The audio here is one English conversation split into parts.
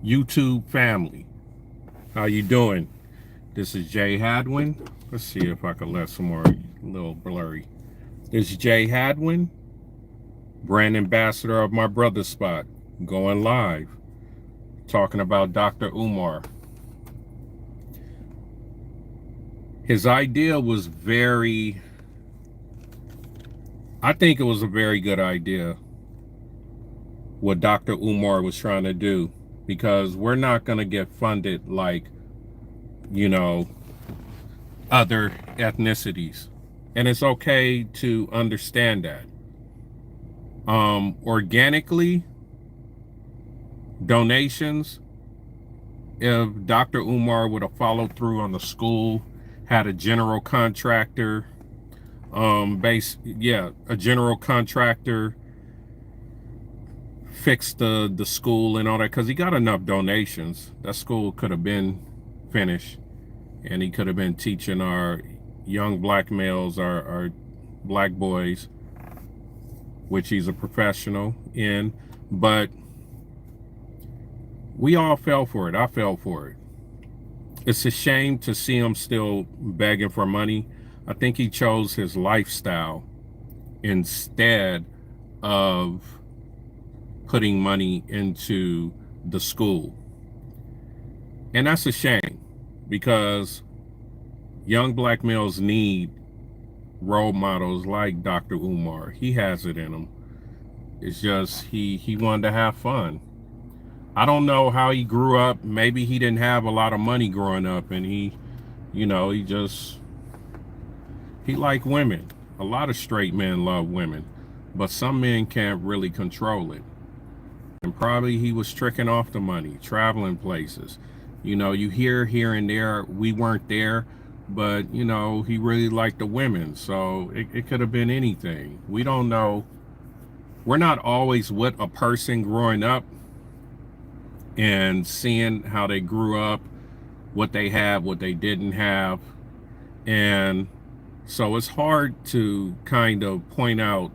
YouTube family. How you doing? This is Jay Hadwin. Let's see if I can let some more, a little blurry. This is Jay Hadwin, brand ambassador of my brother spot, going live, talking about Dr. Umar. His idea was I think it was a very good idea, what Dr. Umar was trying to do, because we're not going to get funded like, other ethnicities. And it's okay to understand that. Organically, donations, if Dr. Umar would have followed through on the school, had a general contractor, a general contractor fixed the school and all that, because he got enough donations. That school could have been finished, and he could have been teaching our young black males, our black boys, which he's a professional in. But we all fell for it. I fell for it. It's a shame to see him still begging for money. I think he chose his lifestyle instead of putting money into the school. And that's a shame, because young black males need role models like Dr. Umar. He has it in him. It's just he wanted to have fun. I don't know how he grew up. Maybe he didn't have a lot of money growing up, and he liked women. A lot of straight men love women, but some men can't really control it. And probably he was tricking off the money, traveling places. You hear here and there, we weren't there, but he really liked the women. So it could have been anything. We don't know. We're not always with a person growing up and seeing how they grew up, what they have, what they didn't have. And so it's hard to kind of point out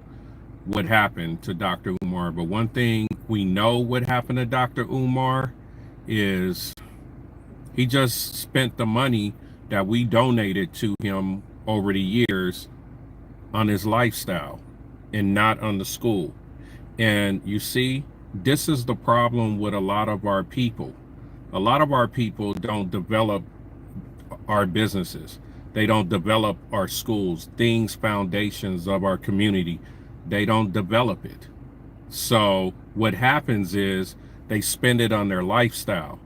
what happened to Dr. Umar. But one thing we know what happened to Dr. Umar is he just spent the money that we donated to him over the years on his lifestyle and not on the school. And you see, this is the problem with a lot of our people. A lot of our people don't develop our businesses. They don't develop our schools, foundations of our community. They don't develop it. So what happens is they spend it on their lifestyle.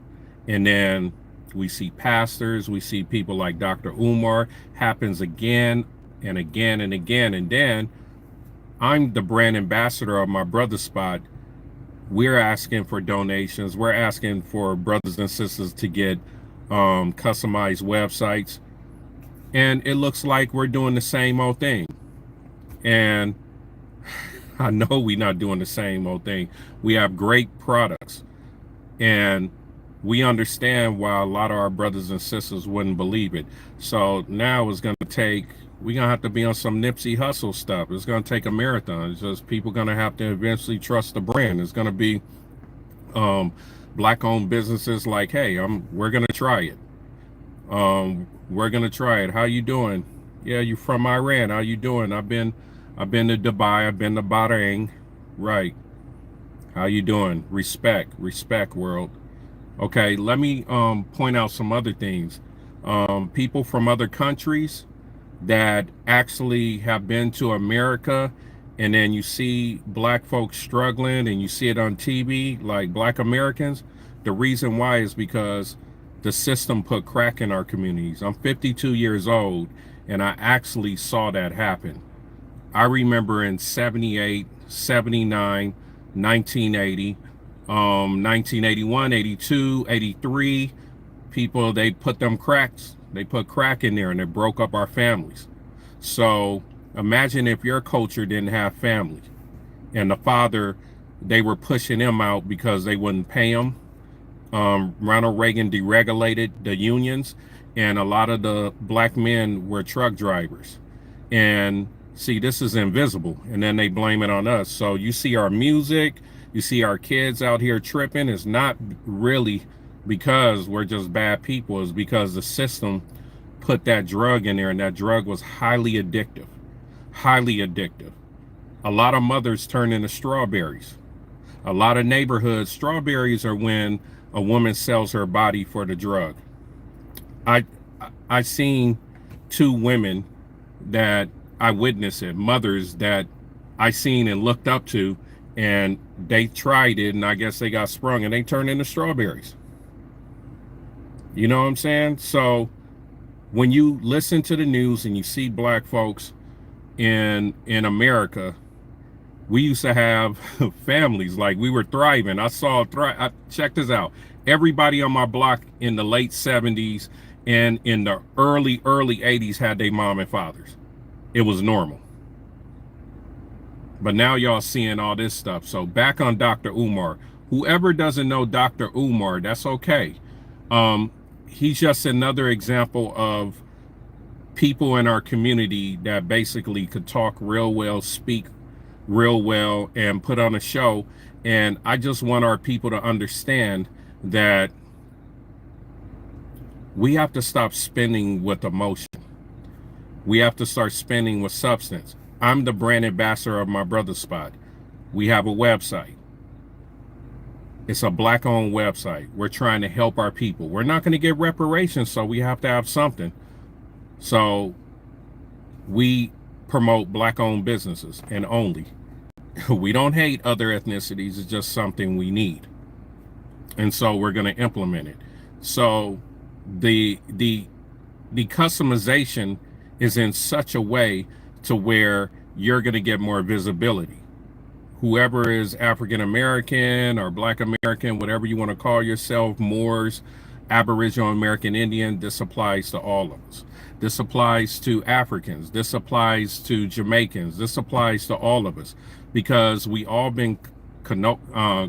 And then we see pastors, we see people like Dr. Umar, happens again and again and again. And then I'm the brand ambassador of my brother spot. We're asking for donations. We're asking for brothers and sisters to get customized websites. And it looks like we're doing the same old thing. And I know we're not doing the same old thing. We have great products. And we understand why a lot of our brothers and sisters wouldn't believe it. So now we're going to have to be on some Nipsey Hussle stuff. It's going to take a marathon. It's just people going to have to eventually trust the brand. It's going to be black-owned businesses like, hey, we're going to try it. We're going to try it. How you doing? Yeah, you from Iran. How you doing? I've been to Dubai. I've been to Bahrain. Right. How you doing? Respect, world. Okay, let me point out some other things. People from other countries that actually have been to America, and then you see black folks struggling and you see it on TV, like black Americans. The reason why is because the system put crack in our communities. I'm 52 years old, and I actually saw that happen. I remember in 78, 79, 1980, 1981, 82, 83, people, they put crack in there, and it broke up our families. So imagine if your culture didn't have family, and the father, they were pushing him out because they wouldn't pay him. Ronald Reagan deregulated the unions, and a lot of the black men were truck drivers. And see, this is invisible, and then they blame it on us. So you see our music, You see our kids out here tripping. It's not really because we're just bad people. It's because the system put that drug in there, and that drug was highly addictive. Highly addictive. A lot of mothers turn into strawberries. A lot of neighborhoods, strawberries are when a woman sells her body for the drug. I seen two women that I witnessed it, mothers that I seen and looked up to, and they tried it, and I guess they got sprung and they turned into strawberries. You know what I'm saying? So when you listen to the news and you see black folks in America, we used to have families, like we were thriving. Check this out. Everybody on my block in the late 70s and in the early 80s had their mom and fathers. It was normal. But now y'all seeing all this stuff. So back on Dr. Umar. Whoever doesn't know Dr. Umar, that's okay. He's just another example of people in our community that basically could talk real well, speak real well, and put on a show. And I just want our people to understand that we have to stop spending with emotion. We have to start spending with substance. I'm the brand ambassador of My Brother Spot. We have a website. It's a black-owned website. We're trying to help our people. We're not going to get reparations, so we have to have something. So we promote black-owned businesses, and only. We don't hate other ethnicities. It's just something we need. And so we're going to implement it. So the customization is in such a way to where you're going to get more visibility. Whoever is African American or Black American, whatever you want to call yourself, Moors, Aboriginal American Indian, this applies to all of us. This applies to Africans. This applies to Jamaicans. This applies to all of us, because we all been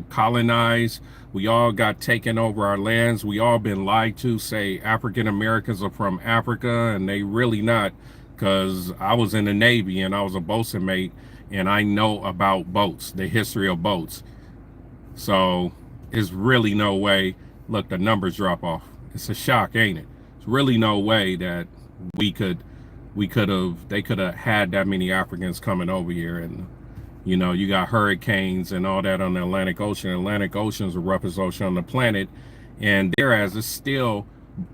colonized. We all got taken over our lands. We all been lied to, say African Americans are from Africa, and they really not, because I was in the Navy and I was a boatswain mate, and I know about boats, the history of boats. So there's really no way. Look, the numbers drop off. It's a shock, ain't it? There's really no way that they could have had that many Africans coming over here. And you know, you got hurricanes and all that on the Atlantic Ocean. The Atlantic Ocean is the roughest ocean on the planet, and thereas it's still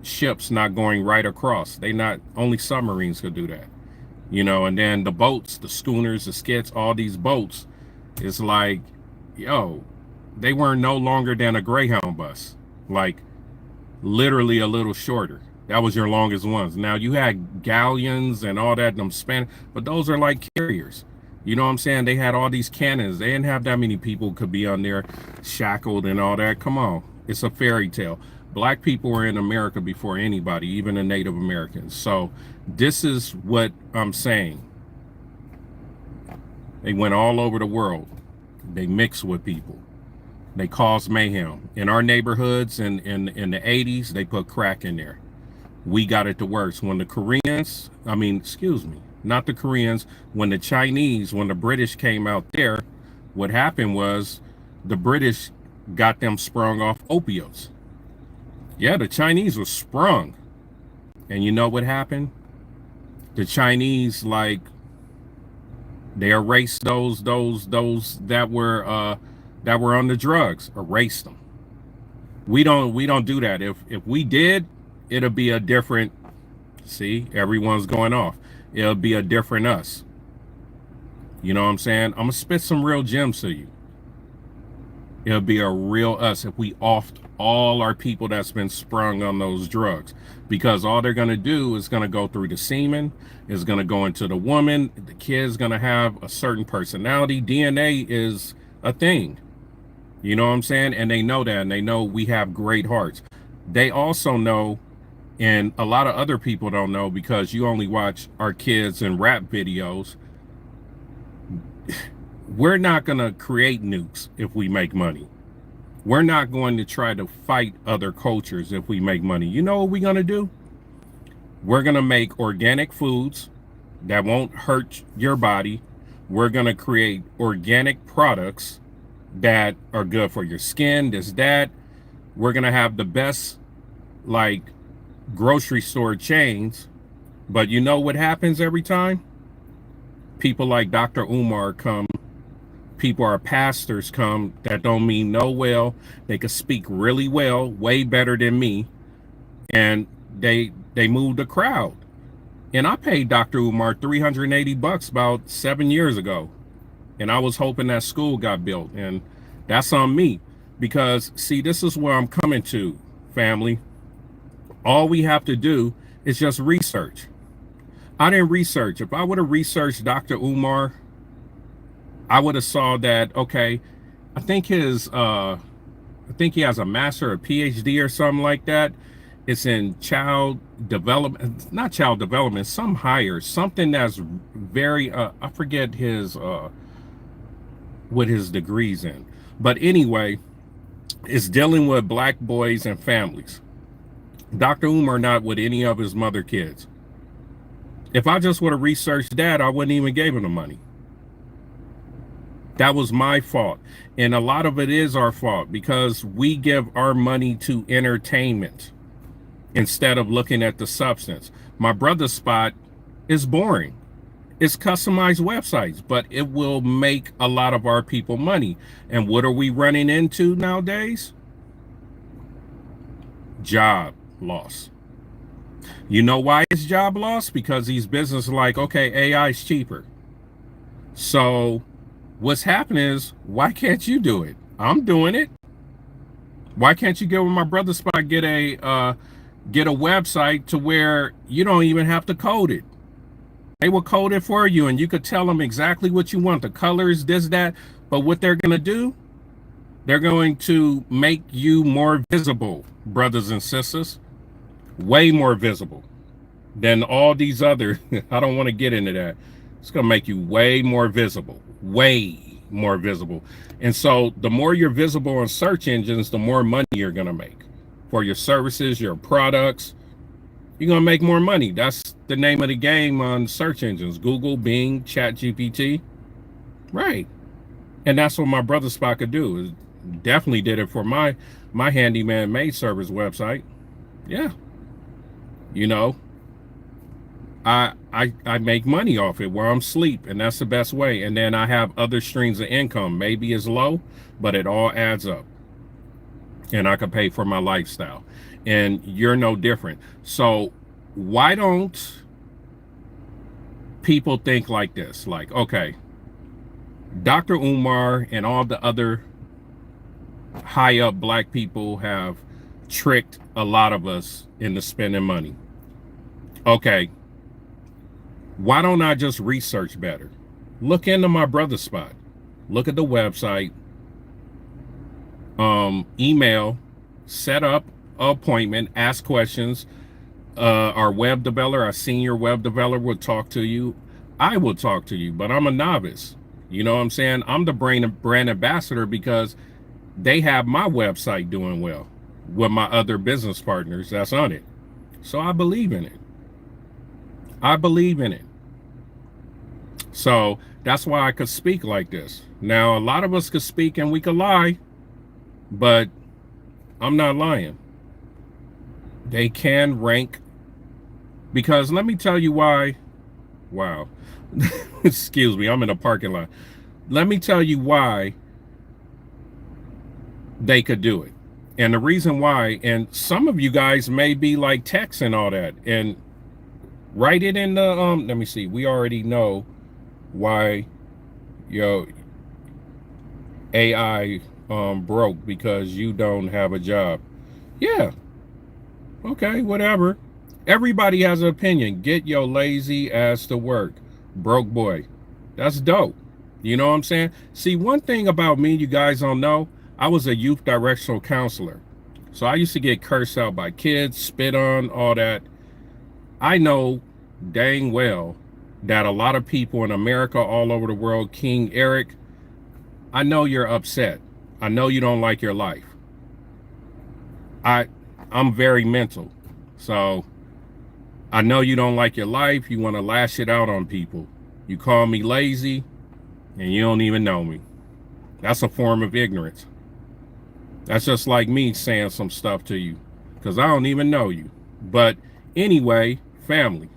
ships not going right across. Only submarines could do that. You know, and then the boats, the schooners, the skids, all these boats, it's like, yo, they were no longer than a Greyhound bus. Like, literally a little shorter. That was your longest ones. Now, you had galleons and all that, them Spanish, but those are like carriers. You know what I'm saying? They had all these cannons. They didn't have that many people could be on there shackled and all that. Come on. It's a fairy tale. Black people were in America before anybody, even the Native Americans. So this is what I'm saying. They went all over the world. They mixed with people. They caused mayhem. In our neighborhoods in the 80s, they put crack in there. We got it the worst. When the Koreans, not the Koreans, when the Chinese, when the British came out there, what happened was the British got them sprung off opiates. Yeah, the Chinese were sprung. And you know what happened? The Chinese, like, they erased those that were on the drugs, erased them. We don't do that. If we did, it'll be a different, see, everyone's going off. It'll be a different us. You know what I'm saying? I'm gonna spit some real gems to you. It'll be a real us if we offed all our people that's been sprung on those drugs, because all they're gonna do is gonna go through the semen, is gonna go into the woman, the kid's gonna have a certain personality. DNA is a thing. You know what I'm saying? And they know that, and they know we have great hearts. They also know, and a lot of other people don't know, because you only watch our kids in rap videos. We're not going to create nukes if we make money. We're not going to try to fight other cultures if we make money. You know what we're going to do? We're going to make organic foods that won't hurt your body. We're going to create organic products that are good for your skin, this, that. We're going to have the best, like, grocery store chains. But you know what happens every time? People like Dr. Umar come. People, our pastors come that don't mean no well. They could speak really well, way better than me. And they move the crowd. And I paid Dr. Umar $380 about 7 years ago. And I was hoping that school got built. And that's on me. Because, see, this is where I'm coming to, family. All we have to do is just research. I didn't research. If I would have researched Dr. Umar, I would have saw that, okay, I think he has a master or PhD or something like that. It's in child development, not child development, some higher, something that's very, I forget his, what his degrees in. But anyway, it's dealing with black boys and families. Dr. Umar not with any of his mother kids. If I just would have researched that, I wouldn't even give him the money. That was my fault. And a lot of it is our fault because we give our money to entertainment instead of looking at the substance. My brother's spot is boring. It's customized websites, but it will make a lot of our people money. And what are we running into nowadays? Job loss. You know why it's job loss? Because these businesses are like, okay, AI is cheaper. So what's happening is, why can't you do it? I'm doing it. Why can't you get with my brother's spot, get a website to where you don't even have to code it? They will code it for you and you could tell them exactly what you want, the colors, this, that. But what they're going to do, they're going to make you more visible, brothers and sisters, way more visible than all these other, I don't want to get into that. It's going to make you way more visible, way more visible. And so the more you're visible on search engines, the more money you're going to make for your services, your products. You're going to make more money. That's the name of the game on search engines. Google, Bing, ChatGPT. Right. And that's what my brother spot could do. Definitely did it for my handyman maid service website. Yeah. You know, I make money off it where I'm asleep, and that's the best way. And then I have other streams of income. Maybe it's low, but it all adds up. And I can pay for my lifestyle. And you're no different. So why don't people think like this? Like, okay, Dr. Umar and all the other high up black people have tricked a lot of us into spending money. Okay, why don't I just research better? Look into my brother's spot. Look at the website. Email, set up an appointment, ask questions. Our web developer, our senior web developer will talk to you. I will talk to you, but I'm a novice. You know what I'm saying? I'm the brand ambassador because they have my website doing well with my other business partners that's on it. So I believe in it. I believe in it. So that's why I could speak like this. Now, a lot of us could speak and we could lie, but I'm not lying. They can rank, because let me tell you why. Wow. Excuse me, I'm in a parking lot. Let me tell you why they could do it. And the reason why, and some of you guys may be like techs and all that, and write it in the, let me see, we already know why your AI broke, because you don't have a job. Yeah. Okay, whatever. Everybody has an opinion. Get your lazy ass to work, broke boy. That's dope. You know what I'm saying? See, one thing about me you guys don't know, I was a youth directional counselor. So I used to get cursed out by kids, spit on, all that. I know dang well that a lot of people in America, all over the world, King Eric, I know you're upset. I know you don't like your life. I'm very mental. So I know you don't like your life. You want to lash it out on people. You call me lazy and you don't even know me. That's a form of ignorance. That's just like me saying some stuff to you because I don't even know you. But anyway, family,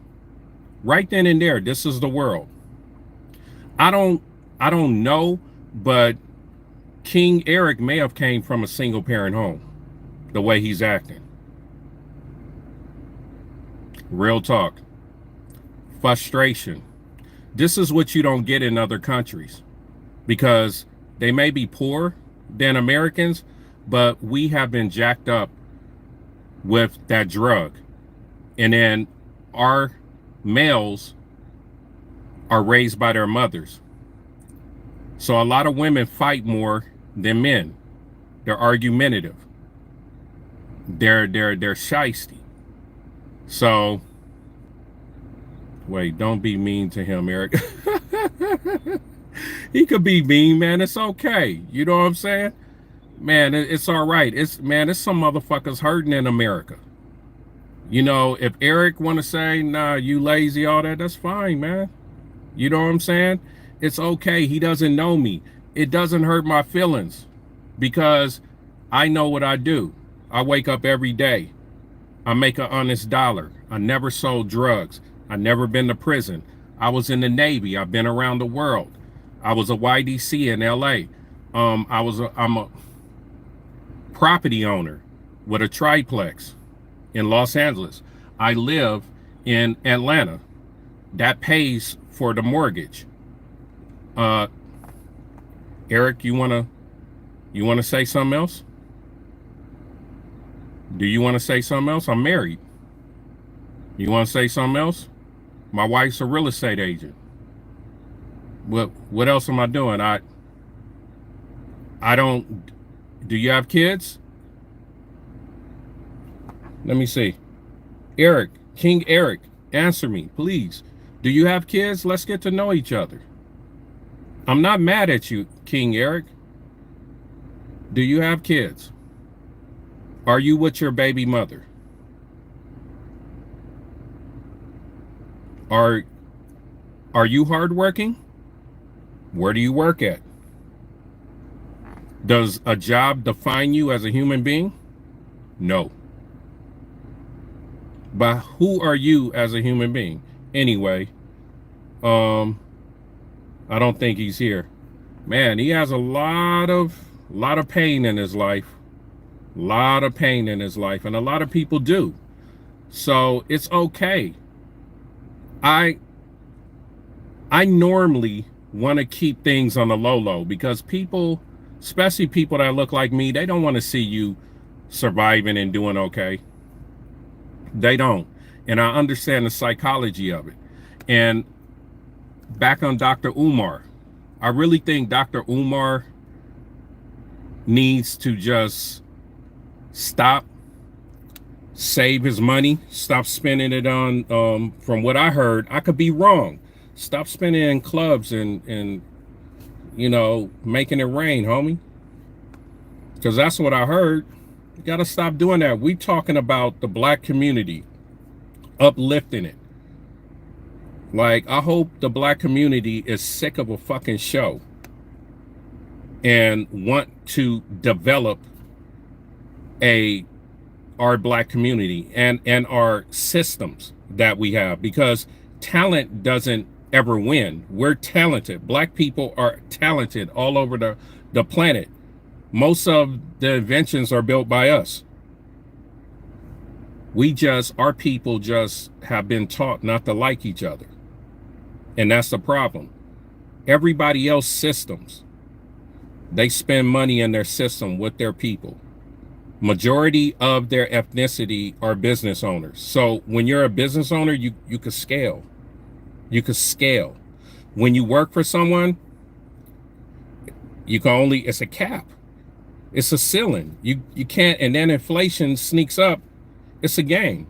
right then and there, this is the world. I don't I don't know, but King Eric may have came from a single parent home, the way he's acting. Real talk. Frustration. This is what you don't get in other countries because they may be poorer than Americans, but we have been jacked up with that drug. And then our males are raised by their mothers. So a lot of women fight more than men. They're argumentative. They're shisty. So wait, don't be mean to him, Eric. He could be mean, man. It's okay. You know what I'm saying? Man, it's all right. It's some motherfuckers hurting in America. You know, if Eric want to say, nah, you lazy, all that, that's fine, man. You know what I'm saying? It's okay. He doesn't know me. It doesn't hurt my feelings because I know what I do. I wake up every day. I make an honest dollar. I never sold drugs. I never been to prison. I was in the Navy. I've been around the world. I was a YDC in LA. I'm a property owner with a triplex in Los Angeles. I live in Atlanta. That pays for the mortgage. Eric, you wanna say something else? Do you want to say something else? I'm married. You want to say something else? My wife's a real estate agent. What else am I doing? I don't. Do you have kids? Let me see. Eric, King Eric, answer me, please. Do you have kids? Let's get to know each other. I'm not mad at you, King Eric. Do you have kids? Are you with your baby mother? Are you hardworking? Where do you work at? Does a job define you as a human being? No. But who are you as a human being? Anyway, I don't think he's here. Man, he has a lot of pain in his life. A lot of pain in his life, and a lot of people do. So it's okay. I normally want to keep things on the low because people, especially people that look like me, they don't want to see you surviving and doing okay. They don't. And I understand the psychology of it. And back on Dr. Umar, I really think Dr. Umar needs to just stop, save his money, stop spending it on, from what I heard, I could be wrong. Stop spending it in clubs and you know, making it rain, homie. Because that's what I heard. You gotta stop doing that. We talking about the black community, uplifting it. Like, I hope the black community is sick of a fucking show and want to develop our black community and our systems that we have, because talent doesn't ever win. We're talented. Black people are talented all over the planet. Most of the inventions are built by us. Our people just have been taught not to like each other. And that's the problem. Everybody else systems, they spend money in their system with their people. Majority of their ethnicity are business owners. So when you're a business owner, you could scale. You could scale. When you work for someone, it's a cap. It's a ceiling. You can't, and then inflation sneaks up. It's a game.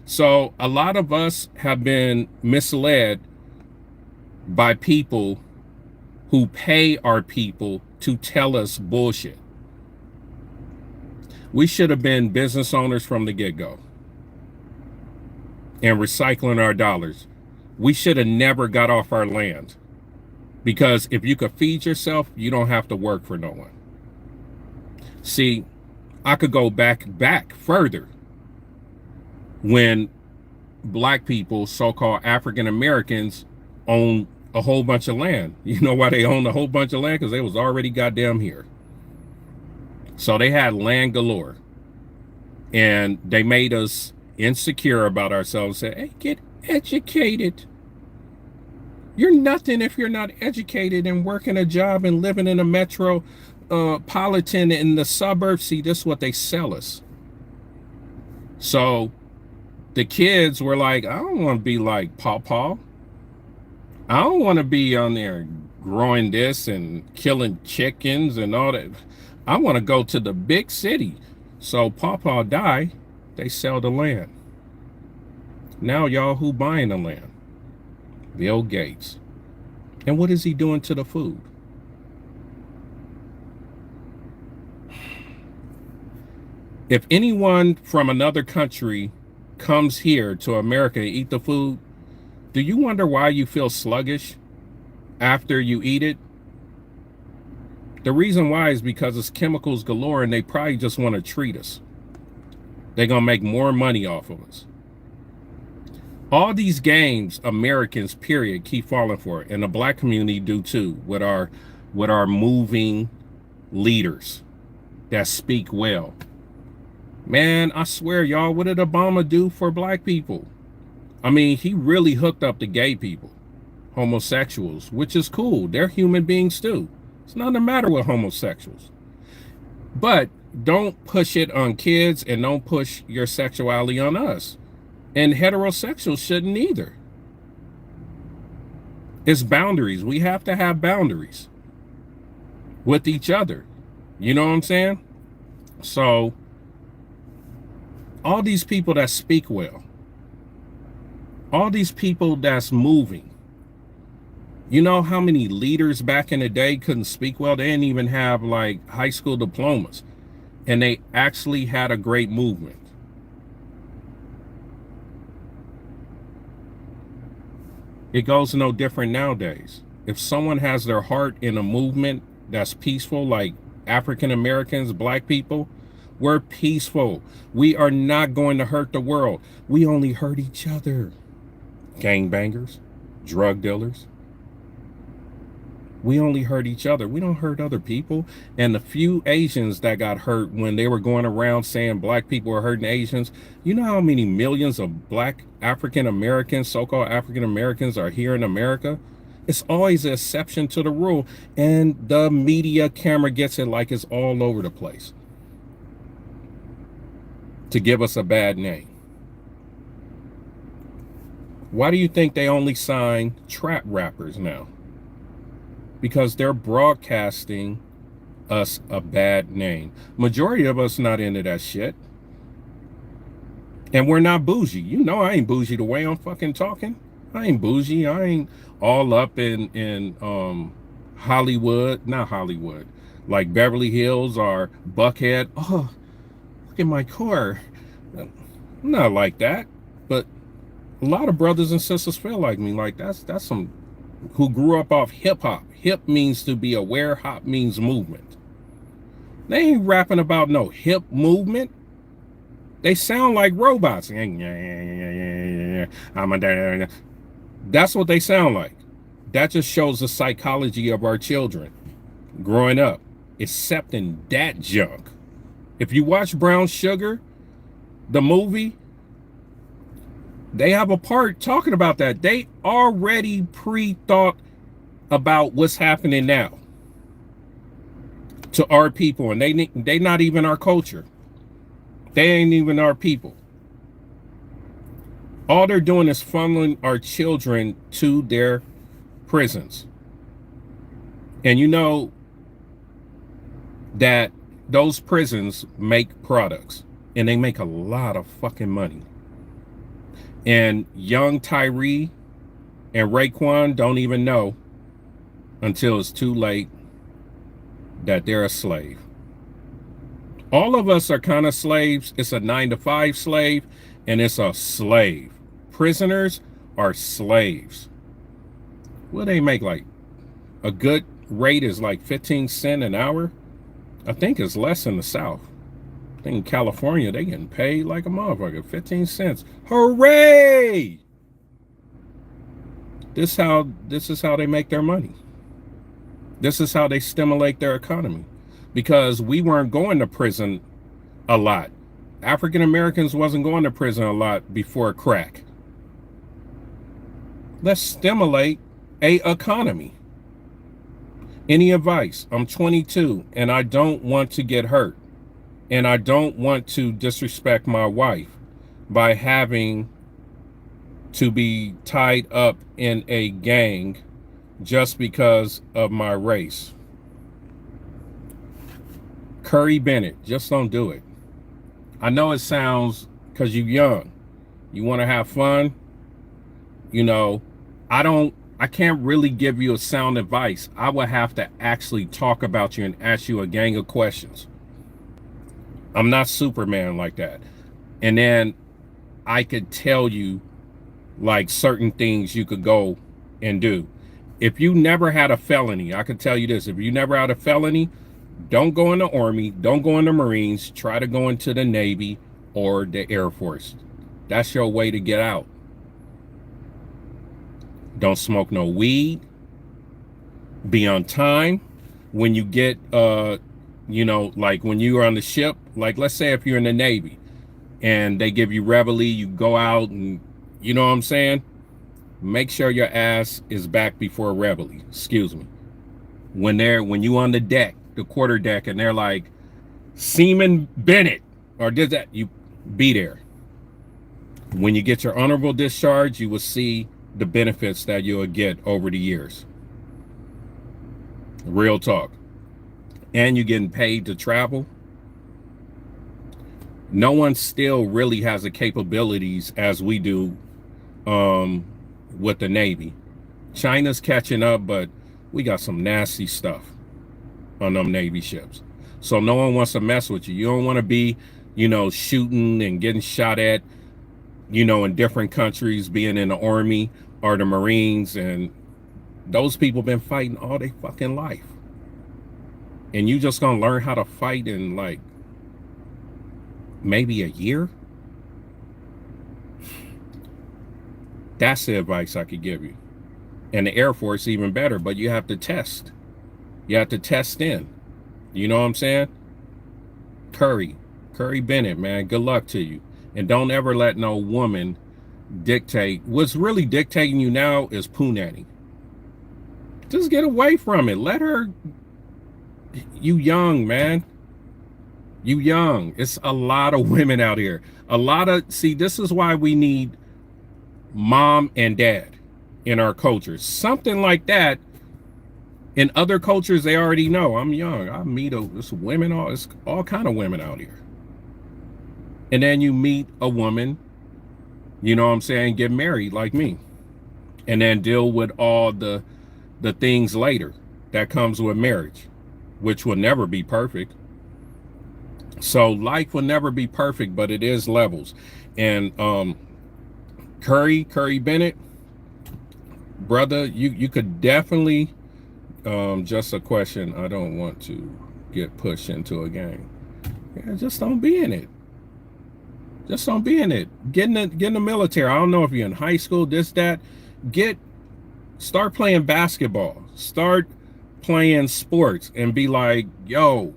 So a lot of us have been misled by people who pay our people to tell us bullshit. We should have been business owners from the get-go and recycling our dollars. We should have never got off our land. Because if you could feed yourself, you don't have to work for no one. See, I could go back further when black people, so-called African Americans, own a whole bunch of land. You know why they owned a whole bunch of land? Because they was already goddamn here. So they had land galore. And they made us insecure about ourselves. Say, hey, get educated. You're nothing if you're not educated and working a job and living in a metropolitan in the suburbs. See, this is what they sell us. So the kids were like, I don't want to be like Pawpaw. I don't want to be on there growing this and killing chickens and all that. I want to go to the big city. So Pawpaw die, they sell the land. Now y'all, who buying the land? Bill Gates. And what is he doing to the food? If anyone from another country comes here to America to eat the food, do you wonder why you feel sluggish after you eat it? The reason why is because it's chemicals galore and they probably just want to treat us. They're going to make more money off of us. All these games, Americans, period, keep falling for it. And the black community do too, with our moving leaders that speak well. Man, I swear, y'all, what did Obama do for black people? I mean, he really hooked up the gay people, homosexuals, which is cool. They're human beings too. It's nothing the matter with homosexuals. But don't push it on kids and don't push your sexuality on us. And heterosexuals shouldn't either. It's boundaries. We have to have boundaries with each other. You know what I'm saying? So all these people that speak well, all these people that's moving, you know how many leaders back in the day couldn't speak well? They didn't even have like high school diplomas, and they actually had a great movement. It goes no different nowadays. If someone has their heart in a movement that's peaceful, like African Americans, black people, we're peaceful. We are not going to hurt the world. We only hurt each other. Gangbangers, drug dealers. We only hurt each other. We don't hurt other people. And the few Asians that got hurt when they were going around saying black people are hurting Asians, you know how many millions of black African Americans, so-called African Americans, are here in America? It's always an exception to the rule. And the media camera gets it like it's all over the place to give us a bad name. Why do you think they only sign trap rappers now? Because they're broadcasting us a bad name. Majority of us not into that shit. And we're not bougie. You know I ain't bougie the way I'm fucking talking. I ain't bougie. I ain't all up in Hollywood. Not Hollywood. Like Beverly Hills or Buckhead. Oh, look at my car. I'm not like that. But a lot of brothers and sisters feel like me. Like that's some who grew up off hip hop. Hip means to be aware, hop means movement. They ain't rapping about no hip movement. They sound like robots. That's what they sound like. That just shows the psychology of our children growing up, accepting that junk. If you watch Brown Sugar, the movie, they have a part talking about that. They already pre-thought about what's happening now to our people, and they not even our culture. They ain't even our people. All they're doing is funneling our children to their prisons. And you know that those prisons make products, and they make a lot of fucking money. And young Tyree and Raekwon don't even know until it's too late that they're a slave. All of us are kind of slaves. It's a 9-to-5 slave, and it's a slave. Prisoners are slaves. Well, they make like A good rate is like 15 cents an hour. I think it's less in the South. I think in California, they getting paid like a motherfucker. 15 cents. Hooray! This is how they make their money. This is how they stimulate their economy. Because we weren't going to prison a lot. African Americans wasn't going to prison a lot before crack. Let's stimulate a economy. Any advice? I'm 22 and I don't want to get hurt. And I don't want to disrespect my wife by having to be tied up in a gang just because of my race. Curry Bennett, just don't do it. I know it sounds, because you're young, you want to have fun. You know, I can't really give you a sound advice. I would have to actually talk about you and ask you a gang of questions. I'm not Superman like that. And then I could tell you like certain things you could go and do. If you never had a felony, I can tell you this. If you never had a felony, don't go in the Army, don't go in the Marines, try to go into the Navy or the Air Force. That's your way to get out. Don't smoke no weed. Be on time. When you get, you know, like when you're on the ship, like let's say if you're in the Navy and they give you reveille, you go out and, you know what I'm saying? Make sure your ass is back before reveille, excuse me. When you on the deck, the quarter deck, and they're like, Seaman Bennett, or did that, you be there. When you get your honorable discharge, you will see the benefits that you'll get over the years. Real talk. And you're getting paid to travel. No one still really has the capabilities as we do with the Navy. China's catching up, but we got some nasty stuff on them Navy ships. So no one wants to mess with you. You don't want to be, you know, shooting and getting shot at, you know, in different countries, being in the Army or the Marines. And those people been fighting all their fucking life. And you just gonna learn how to fight in like maybe a year? That's the advice I could give you. And the Air Force even better, but you have to test. You have to test in. You know what I'm saying? Curry Bennett, man, good luck to you. And don't ever let no woman dictate. What's really dictating you now is poo nanny. Just get away from it. Let her, you young, man. You young. It's a lot of women out here. See, this is why we need mom and dad in our cultures. Something like that. In other cultures, they already know. I'm young. I meet it's women, it's all kind of women out here. And then you meet a woman, you know what I'm saying, get married like me. And then deal with all the things later that comes with marriage, which will never be perfect. So life will never be perfect, but it is levels. And Curry Bennett, brother, you could definitely, just a question. I don't want to get pushed into a gang. Yeah, just don't be in it. Just don't be in it. Get in the military. I don't know if you're in high school, this, that. Start playing basketball. Start playing sports and be like, yo,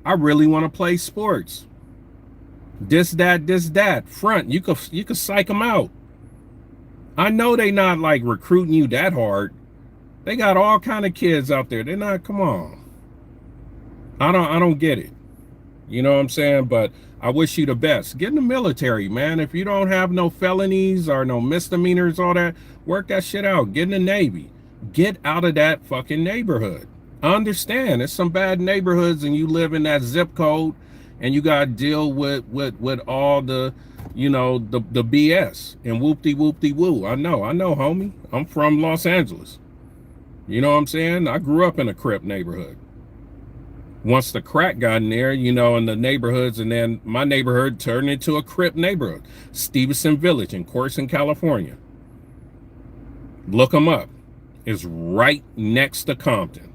I really want to play sports. This, that. Front. You could psych them out. I know they not like recruiting you that hard. They got all kind of kids out there. They're not, come on. I don't get it. You know what I'm saying? But I wish you the best. Get in the military, man. If you don't have no felonies or no misdemeanors, all that, work that shit out. Get in the Navy. Get out of that fucking neighborhood. I understand there's some bad neighborhoods and you live in that zip code and you got to deal with all the, you know, the BS and whoop-de-whoop-de-woo. I know, homie. I'm from Los Angeles. You know what I'm saying? I grew up in a Crip neighborhood. Once the crack got in there, you know, in the neighborhoods, and then my neighborhood turned into a Crip neighborhood. Stevenson Village in Corson, California. Look them up. is right next to Compton.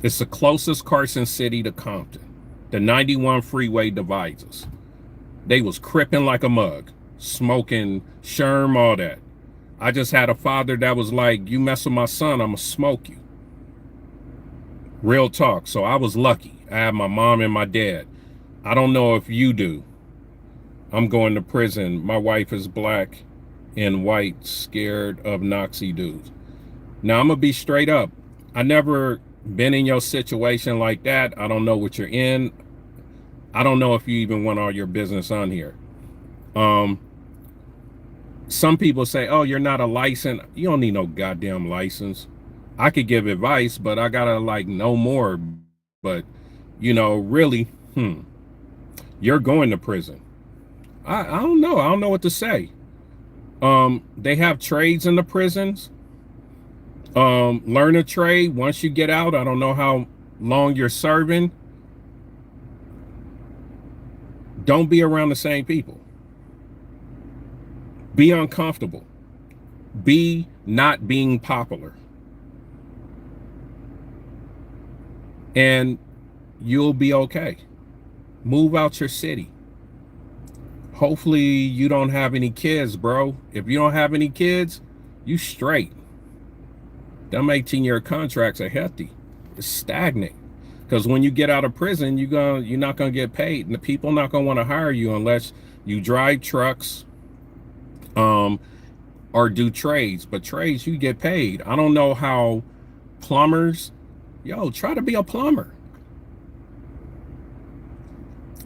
It's the closest Carson City to Compton. The 91 freeway divides us. They was cripping like a mug, smoking sherm, all that. I just had a father that was like, you mess with my son, I'ma smoke you. Real talk. So I was lucky. I had my mom and my dad. I don't know if you do. I'm going to prison. My wife is black and white, scared of Nazi dudes. Now I'm gonna be straight up. I never been in your situation like that. I don't know what you're in. I don't know if you even want all your business on here. Some people say, oh, you're not a license. You don't need no goddamn license. I could give advice, but I gotta like know more. But you know, really, you're going to prison. I don't know. I don't know what to say. They have trades in the prisons. Learn a trade once you get out. I don't know how long you're serving. Don't be around the same people. Be uncomfortable. Be not being popular. And you'll be okay. Move out your city. Hopefully you don't have any kids, bro. If you don't have any kids, you straight. Them 18-year contracts are hefty. It's stagnant. Because when you get out of prison, you're not gonna get paid. And the people not gonna want to hire you unless you drive trucks or do trades. But trades, you get paid. I don't know how plumbers, try to be a plumber.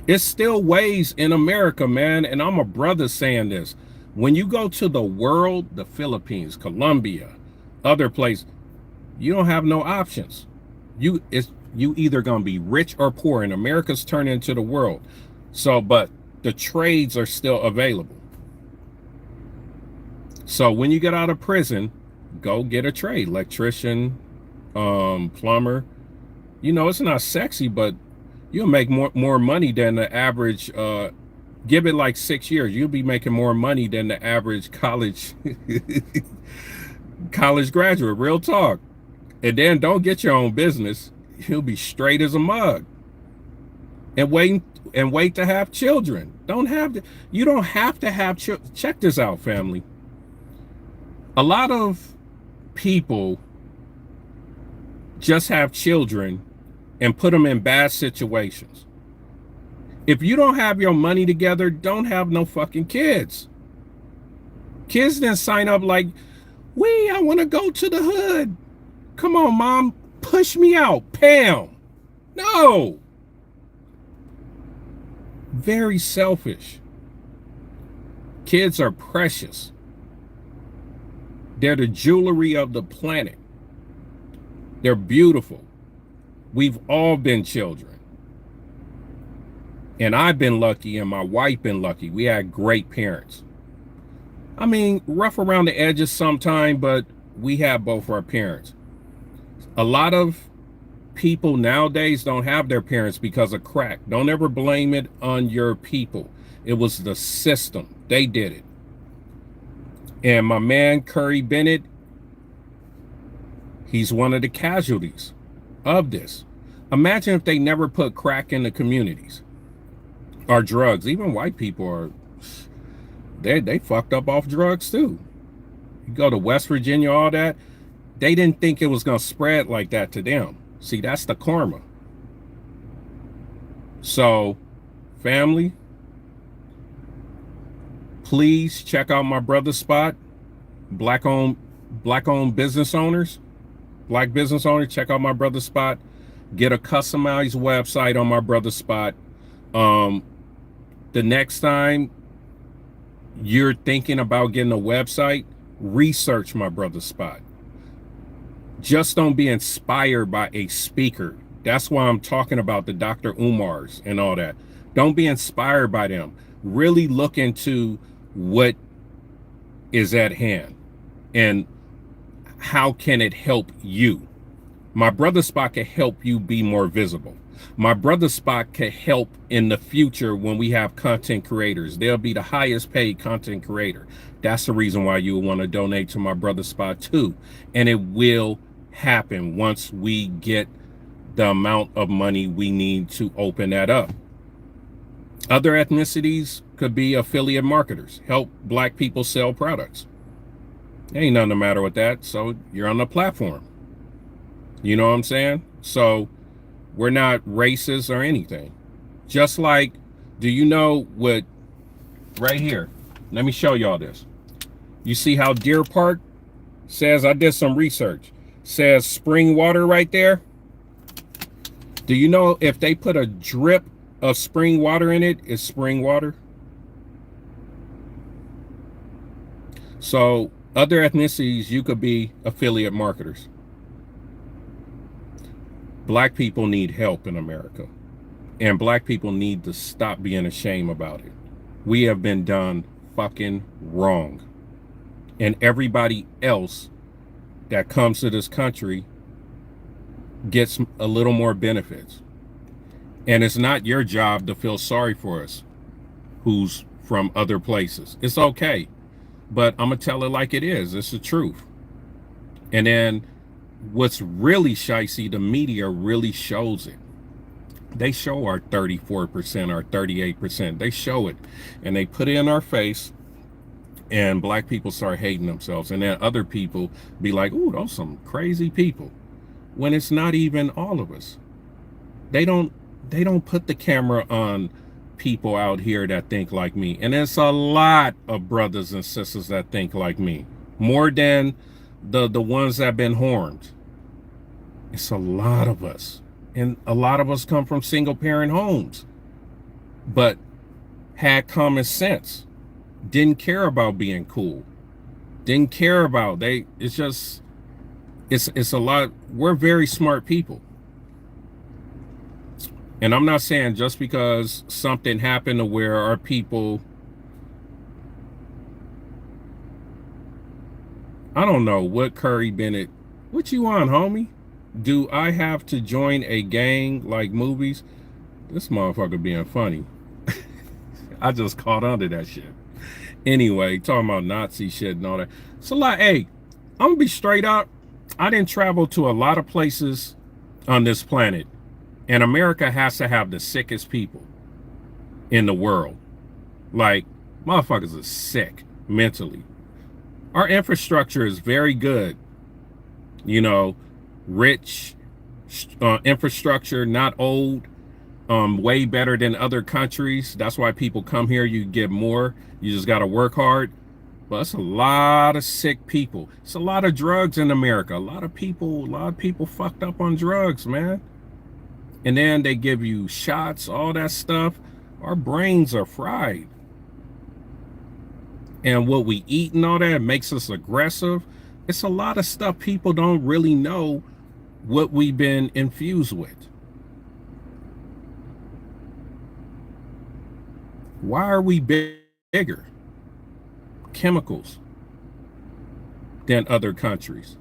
It's still ways in America, man, and I'm a brother saying this. When you go to the world, the Philippines, Colombia, other places, you don't have no options. You either gonna be rich or poor, and America's turned into the world. So, but the trades are still available. So when you get out of prison, go get a trade, electrician, plumber. It's not sexy, but you'll make more money than the average. Give it like 6 years, you'll be making more money than the average college graduate. Real talk. And then don't get your own business. You'll be straight as a mug. And wait to have children. You don't have to have children. Check this out, family. A lot of people just have children and put them in bad situations. If you don't have your money together, don't have no fucking kids. Kids didn't sign up like, I want to go to the hood. Come on, mom, push me out, Pam. No. Very selfish. Kids are precious. They're the jewelry of the planet. They're beautiful. We've all been children. And I've been lucky, and my wife been lucky. We had great parents. I mean, rough around the edges sometime, but we have both our parents. A lot of people nowadays don't have their parents because of crack. Don't ever blame it on your people. It was the system. They did it. And my man, Curry Bennett, he's one of the casualties of this. Imagine if they never put crack in the communities or drugs. Even white people they fucked up off drugs too. You go to West Virginia, all that, they didn't think it was going to spread like that to them. See, that's the karma. So, family, please check out my brother's spot. Black-owned business owners, black business owners, check out my brother's spot. Get a customized website on my brother's spot. The next time you're thinking about getting a website, research my brother's spot. Just don't be inspired by a speaker. That's why I'm talking about the Dr. Umars and all that. Don't be inspired by them. Really look into what is at hand and how can it help you. My brother's spot can help you be more visible. My brother spot could help in the future when we have content creators. They'll be the highest paid content creator. That's the reason why you want to donate to my brother spot too. And it will happen once we get the amount of money we need to open that up. Other ethnicities could be affiliate marketers, help black people sell products. Ain't nothing the matter with that. So you're on the platform. You know what I'm saying? So we're not racist or anything. Just like, do you know what, right here, let me show y'all this. You see how Deer Park says, I did some research, says spring water right there? Do you know if they put a drip of spring water in it, it's spring water? So other ethnicities, you could be affiliate marketers. Black people need help in America, and black people need to stop being ashamed about it. We have been done fucking wrong. And everybody else that comes to this country gets a little more benefits. And it's not your job to feel sorry for us who's from other places. It's okay. But I'm going to tell it like it is. It's the truth. And then what's really shicey, the media really shows it. They show our 34%, our 38%. They show it. And they put it in our face. And black people start hating themselves. And then other people be like, ooh, those some crazy people. When it's not even all of us. They don't put the camera on people out here that think like me. And it's a lot of brothers and sisters that think like me. More than the ones that have been harmed. It's a lot of us. And a lot of us come from single parent homes. But had common sense. Didn't care about being cool. Didn't care about it's just it's a lot. We're very smart people. And I'm not saying just because something happened to where our people, I don't know what Curry Bennett, what you on, homie? Do I have to join a gang like movies? This motherfucker being funny. I just caught on to that shit. Anyway, talking about Nazi shit and all that. It's a lot. Hey, I'm gonna be straight up. I didn't travel to a lot of places on this planet. And America has to have the sickest people in the world. Like, motherfuckers are sick mentally. Our infrastructure is very good. You know, rich infrastructure, not old, way better than other countries. That's why people come here. You get more. You just got to work hard. But it's a lot of sick people. It's a lot of drugs in America. A lot of people fucked up on drugs, man. And then they give you shots, all that stuff. Our brains are fried. And what we eat and all that makes us aggressive. It's a lot of stuff people don't really know what we've been infused with. Why are we bigger? Chemicals than other countries.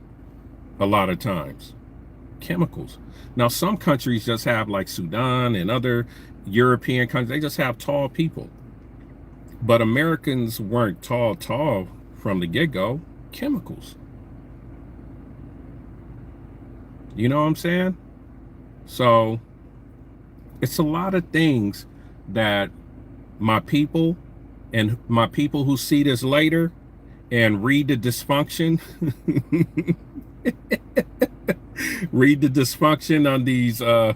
A lot of times. Chemicals. Now, some countries just have, like Sudan and other European countries, they just have tall people. But Americans weren't tall from the get-go. Chemicals. You know what I'm saying? So, it's a lot of things that my people and my people who see this later and read the dysfunction read the dysfunction on these on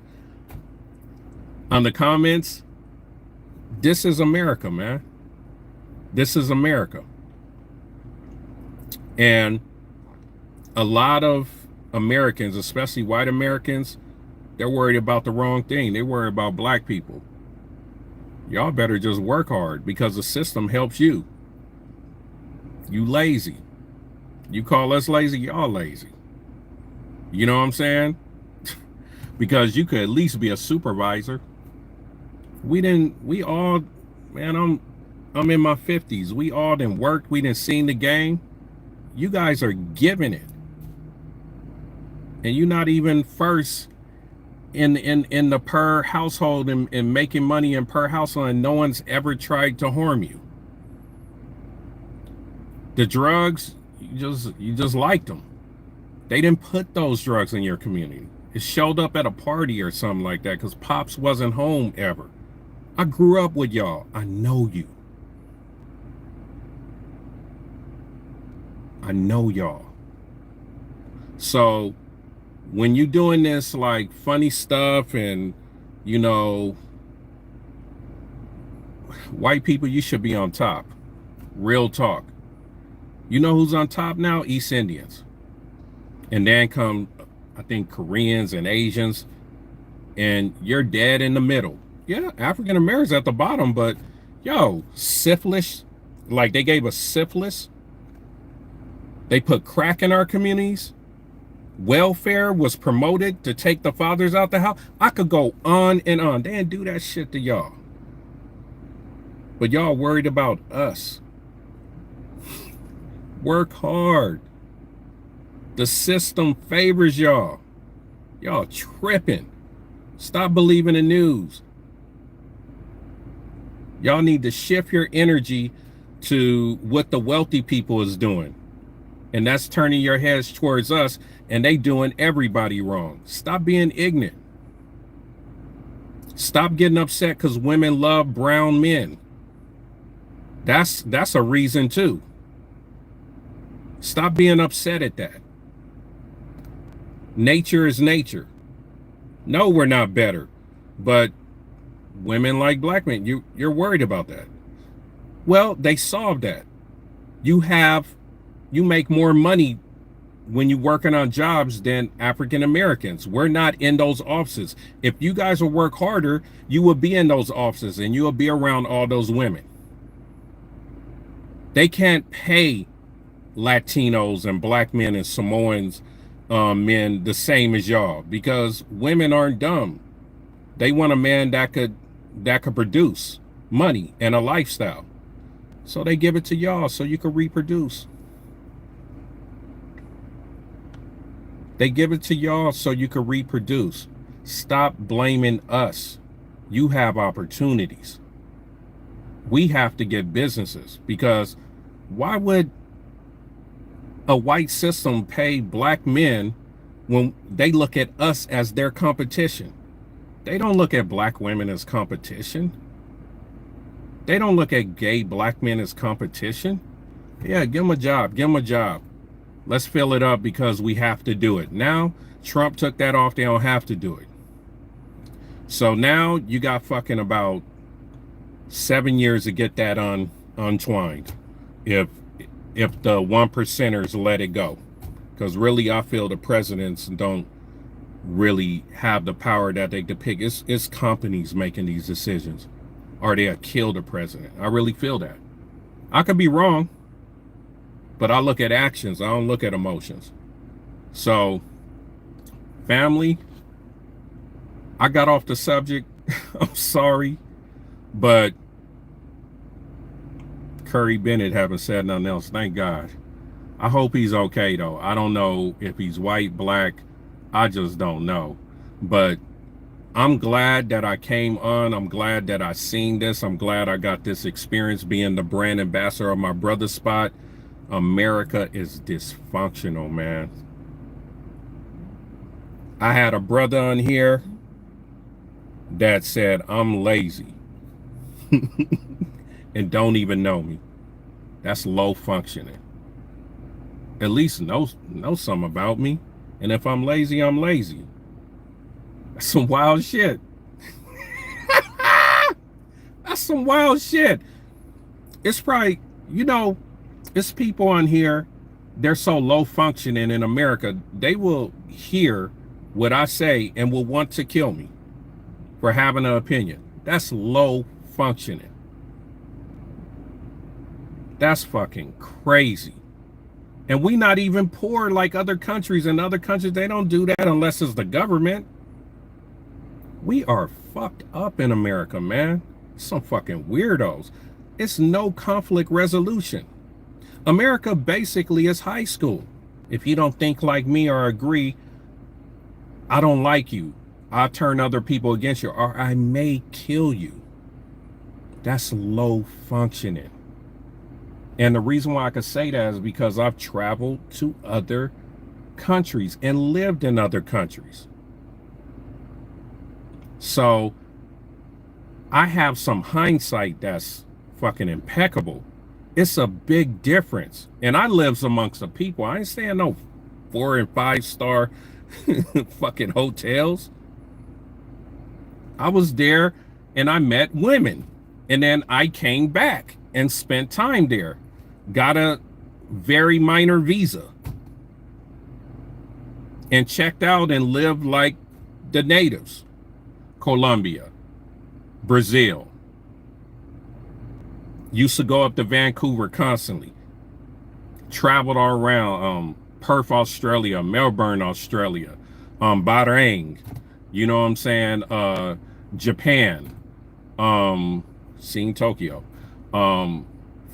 the comments. This is America, man. This is America. And a lot of Americans, especially white Americans, they're worried about the wrong thing. They worry about black people. Y'all better just work hard because the system helps you. You lazy. You call us lazy, y'all lazy. You know what I'm saying? Because you could at least be a supervisor. We all, man, I'm in my 50s. We all done worked. We done seen the game. You guys are giving it. And you're not even first in the per household and making money in per household, and no one's ever tried to harm you. The drugs, you just liked them. They didn't put those drugs in your community. It showed up at a party or something like that because Pops wasn't home ever. I grew up with y'all. I know you. I know y'all. So when you doing this like funny stuff and, you know, white people, you should be on top. Real talk. You know who's on top now? East Indians. And then come, I think, Koreans and Asians. And you're dead in the middle. Yeah, African Americans at the bottom, but yo, syphilis, like they gave us syphilis. They put crack in our communities. Welfare was promoted to take the fathers out the house. I could go on and on. They didn't do that shit to y'all. But y'all worried about us. Work hard. The system favors y'all. Y'all tripping. Stop believing the news. Y'all need to shift your energy to what the wealthy people is doing. And that's turning your heads towards us, and they doing everybody wrong. Stop being ignorant. Stop getting upset because women love brown men. That's a reason too. Stop being upset at that. Nature is nature. No, we're not better, but women like black men. You're worried about that. Well, they solved that. You make more money when you're working on jobs than African Americans. We're not in those offices. If you guys will work harder, you will be in those offices and you will be around all those women. They can't pay Latinos and black men and Samoans men the same as y'all because women aren't dumb. They want a man that could produce money and a lifestyle. So they give it to y'all so you can reproduce. They give it to y'all so you can reproduce. Stop blaming us. You have opportunities. We have to get businesses because why would a white system pay black men when they look at us as their competition? They don't look at black women as competition. They don't look at gay black men as competition. Yeah, give them a job. Give them a job. Let's fill it up because we have to do it. Now, Trump took that off. They don't have to do it. So now you got fucking about 7 years to get that untwined. If the 1%ers let it go. Because really, I feel the presidents don't really have the power that they depict. It's companies making these decisions. Or they'll kill the president. I really feel that. I could be wrong. But I look at actions. I don't look at emotions. So, family, I got off the subject. I'm sorry. But Curry Bennett haven't said nothing else. Thank God. I hope he's okay, though. I don't know if he's white, black. I just don't know. But I'm glad that I came on. I'm glad that I seen this. I'm glad I got this experience being the brand ambassador of my brother's spot. America is dysfunctional, man. I had a brother on here that said I'm lazy and don't even know me. That's low functioning. At least know something about me. And if I'm lazy, I'm lazy. That's some wild shit. That's some wild shit. It's probably, you know, it's people on here, they're so low functioning in America, they will hear what I say and will want to kill me for having an opinion. That's low functioning. That's fucking crazy. And we not even poor like other countries. In other countries, they don't do that unless it's the government. We are fucked up in America, man. Some fucking weirdos. It's no conflict resolution. America basically is high school. If you don't think like me or agree, I don't like you. I'll turn other people against you, or I may kill you. That's low functioning. And the reason why I could say that is because I've traveled to other countries and lived in other countries. So I have some hindsight that's fucking impeccable. It's a big difference. And I lives amongst the people. I ain't staying no 4 and 5 star fucking hotels. I was there and I met women. And then I came back and spent time there. Got a very minor visa. And checked out and lived like the natives. Colombia, Brazil. Used to go up to Vancouver constantly. Traveled all around Perth, Australia, Melbourne, Australia, Bahrain, you know what I'm saying, Japan, seen Tokyo,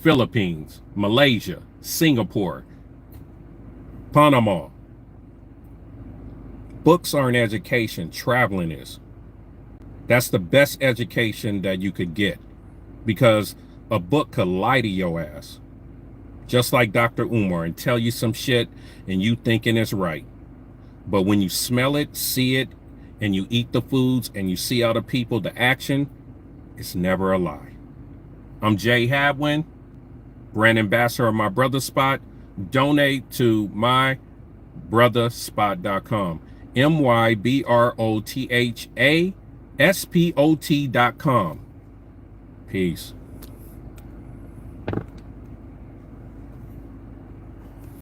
Philippines, Malaysia, Singapore, Panama. Books are an education, traveling is. That's the best education that you could get, because a book could lie to your ass, just like Dr. Umar, and tell you some shit and you thinking it's right. But when you smell it, see it, and you eat the foods and you see other people, the action, it's never a lie. I'm Jay Hadwin, brand ambassador of My Brother Spot. Donate to mybrotherspot.com. MYBROTHASPOT.com. Peace.